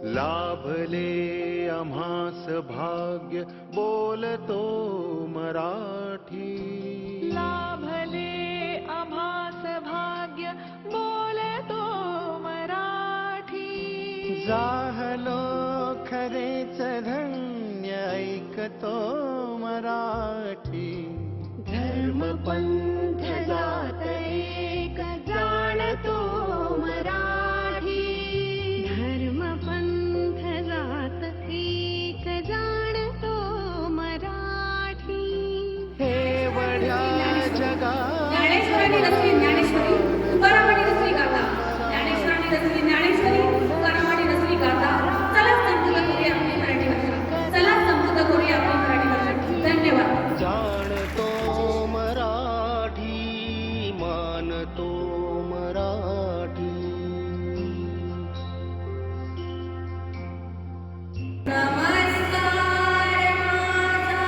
लाभले आम्हास भाग्य बोलतो मराठी. लाभले आम्हास भाग्य बोलतो मराठी. जाहलो खरेच धन्य ऐकतो मराठी. धर्म पंथ जात एक जाणतो मराठी. धर्म पंथ जात एक जाणतो मराठी. हे वड्या जगा ज्ञानेश्वरांनी रचली ज्ञानेश्वरी, तुकारामांनी रचली गाथा. ज्ञानेश्वरांनी रचली ज्ञानेश्वरी, तुकारामांनी रचली गाथा. चला समृद्ध करूया आपली मराठी भाषा. चला समृद्ध करूया आपली मराठी भाषा. धन्यवाद. जाणतो मराठी, मानतो मराठी. नमस्कार माझा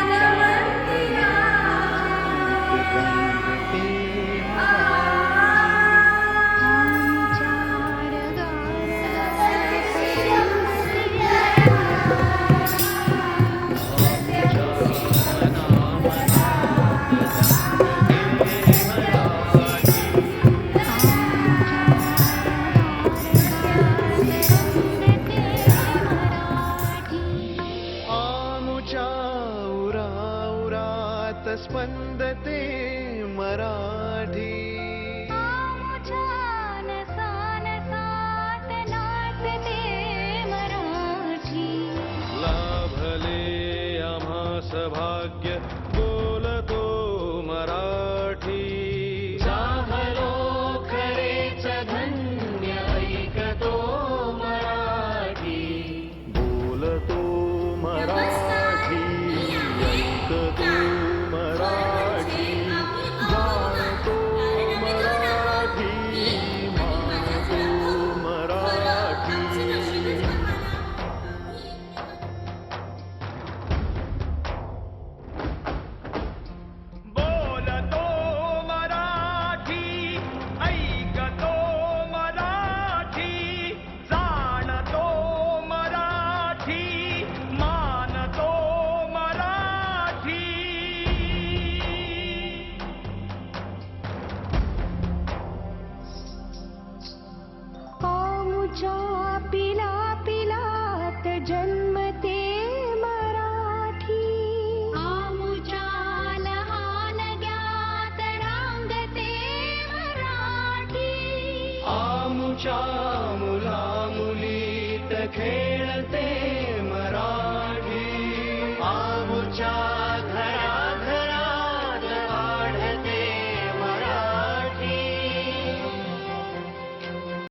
ज्ञानवंतिया. आमुच्या उराउरात स्पंदते मराठी. लाभले आम्हास भाग्य बोलतो मराठी. जाहलो खरेच धन्य ऐकतो मराठी. बोलतो मराठी, ऐकतो मराठी. जाणतो मराठी, मानतो मराठी. बोलतो मराठी, ऐकतो मराठी. जाणतो मराठी, मानतो मराठी. आमुच्या पिला पिलात जन्मते मराठी. आमुच्या लहान ज्ञात रांगते मराठी. आमुच्या मुला मुलीत खेळते